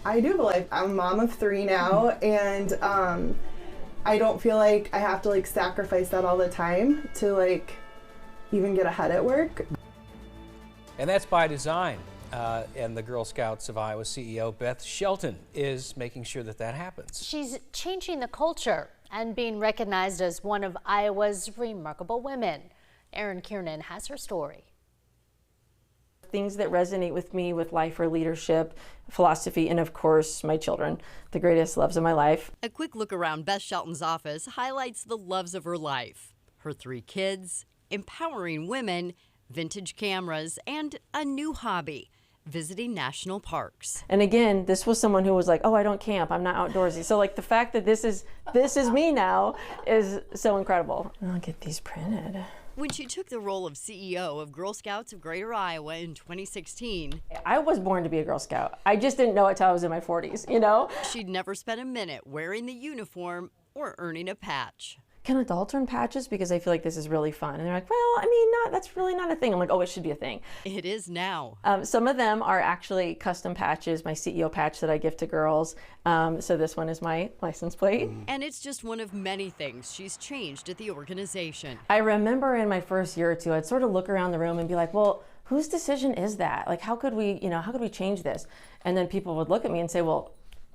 I do have a life. I'm a mom of 3 now, and I don't feel like I have to like sacrifice that all the time to like even get ahead at work. And that's by design. And the Girl Scouts of Iowa CEO Beth Shelton is making sure that that happens. She's changing the culture and being recognized as one of Iowa's remarkable women. Erin Kiernan has her story. Things that resonate with me with life or leadership, philosophy, and of course, my children, the greatest loves of my life. A quick look around Beth Shelton's office highlights the loves of her life. Her 3 kids, empowering women, vintage cameras, and a new hobby, visiting national parks. And again, this was someone who was like, oh, I don't camp, I'm not outdoorsy. So like the fact that this is me now is so incredible. I'll get these printed. When she took the role of CEO of Girl Scouts of Greater Iowa in 2016, I was born to be a Girl Scout. I just didn't know it till I was in my 40s, you know? She'd never spent a minute wearing the uniform or earning a patch. Can adults earn patches? Because I feel like this is really fun. And they're like, well, I mean, that's really not a thing. I'm like, oh, it should be a thing. It is now. Some of them are actually custom patches, my CEO patch that I give to girls. So this one is my license plate. And it's just one of many things she's changed at the organization. I remember in my first year or two, I'd sort of look around the room and be like, well, whose decision is that? Like, how could we change this? And then people would look at me and say, well,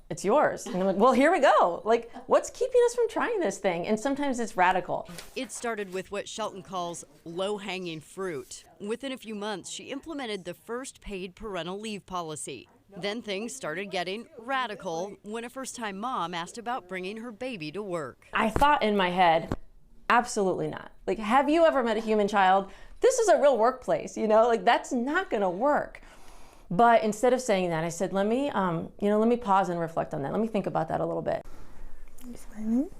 it's yours. And I'm like, well, here we go. Like, what's keeping us from trying this thing? And sometimes it's radical. It started with what Shelton calls low-hanging fruit. Within a few months, she implemented the first paid parental leave policy. Then things started getting radical when a first-time mom asked about bringing her baby to work. I thought in my head, absolutely not. Like, have you ever met a human child? This is a real workplace, you know? Like, that's not gonna work. But instead of saying that, I said, let me pause and reflect on that. Let me think about that a little bit. Smiling?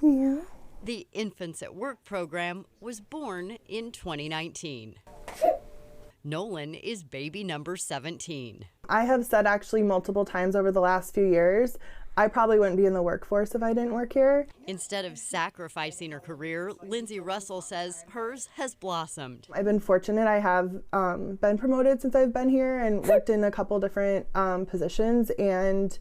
Yeah. The Infants at Work program was born in 2019. Nolan is baby number 17. I have said actually multiple times over the last few years, I probably wouldn't be in the workforce if I didn't work here. Instead of sacrificing her career, Lindsay Russell says hers has blossomed. I've been fortunate. I have been promoted since I've been here and worked in a couple different positions, and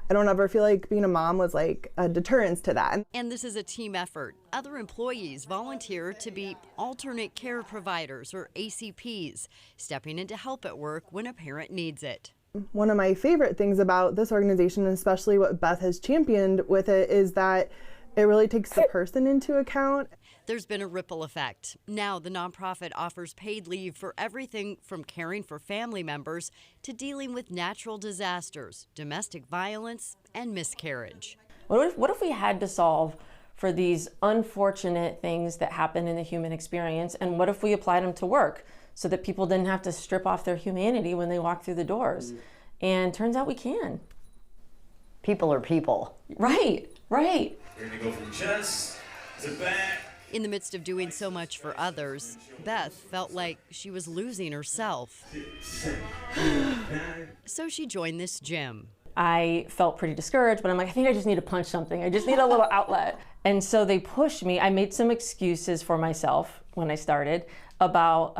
I don't ever feel like being a mom was like a deterrence to that. And this is a team effort. Other employees volunteer to be alternate care providers or ACPs, stepping in to help at work when a parent needs it. One of my favorite things about this organization, and especially what Beth has championed with it, is that it really takes the person into account. There's been a ripple effect. Now the nonprofit offers paid leave for everything from caring for family members to dealing with natural disasters, domestic violence, and miscarriage. What if we had to solve for these unfortunate things that happen in the human experience, and what if we applied them to work so that people didn't have to strip off their humanity when they walk through the doors? And turns out we can. People are people. Right. We're gonna go from chest to back. In the midst of doing so much for others, Beth felt like she was losing herself. So she joined this gym. I felt pretty discouraged, but I'm like, I think I just need to punch something. I just need a little outlet. And so they pushed me. I made some excuses for myself when I started about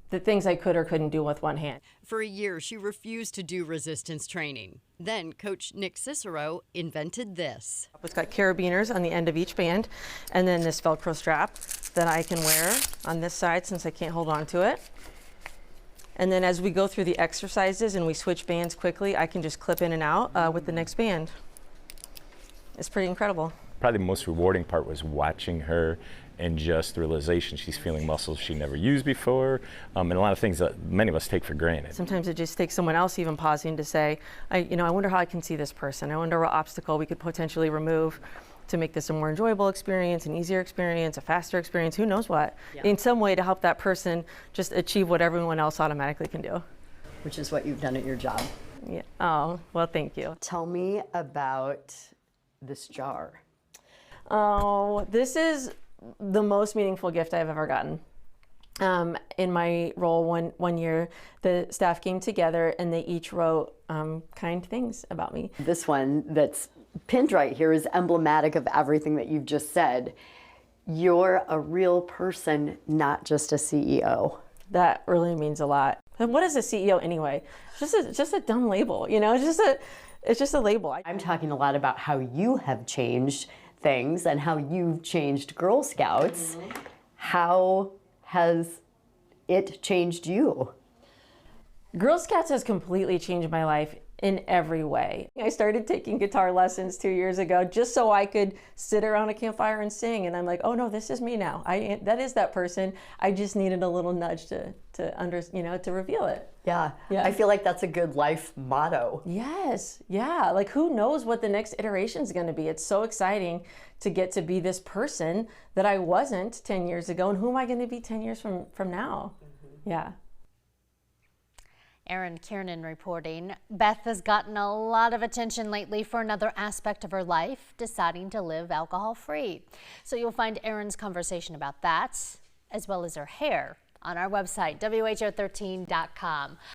the things I could or couldn't do with one hand. For a year, she refused to do resistance training. Then Coach Nick Cicero invented this. It's got carabiners on the end of each band, and then this Velcro strap that I can wear on this side since I can't hold on to it. And then as we go through the exercises and we switch bands quickly, I can just clip in and out with the next band. It's pretty incredible. Probably the most rewarding part was watching her and just the realization she's feeling muscles she never used before, and a lot of things that many of us take for granted. Sometimes it just takes someone else even pausing to say, I wonder how I can see this person. I wonder what obstacle we could potentially remove to make this a more enjoyable experience, an easier experience, a faster experience, who knows what, in some way to help that person just achieve what everyone else automatically can do. Which is what you've done at your job. Yeah. Oh, well, thank you. Tell me about this jar. Oh, this is the most meaningful gift I've ever gotten. In my role one year, the staff came together and they each wrote kind things about me. This one that's pinned right here is emblematic of everything that you've just said. You're a real person, not just a CEO. That really means a lot. And what is a CEO anyway? It's just a dumb label, you know. It's just a label. I'm talking a lot about how you have changed things and how you've changed Girl Scouts. How has it changed you? Girl Scouts has completely changed my life in every way. I started taking guitar lessons 2 years ago just so I could sit around a campfire and sing, and I'm like, oh no, this is me now. That is that person. I just needed a little nudge to reveal it. Yeah, I feel like that's a good life motto. Yes, yeah, like who knows what the next iteration is going to be. It's so exciting to get to be this person that I wasn't 10 years ago, and who am I going to be 10 years from now? Yeah. Erin Kiernan reporting. Beth has gotten a lot of attention lately for another aspect of her life, deciding to live alcohol-free. So you'll find Erin's conversation about that, as well as her hair, on our website, WHO13.com.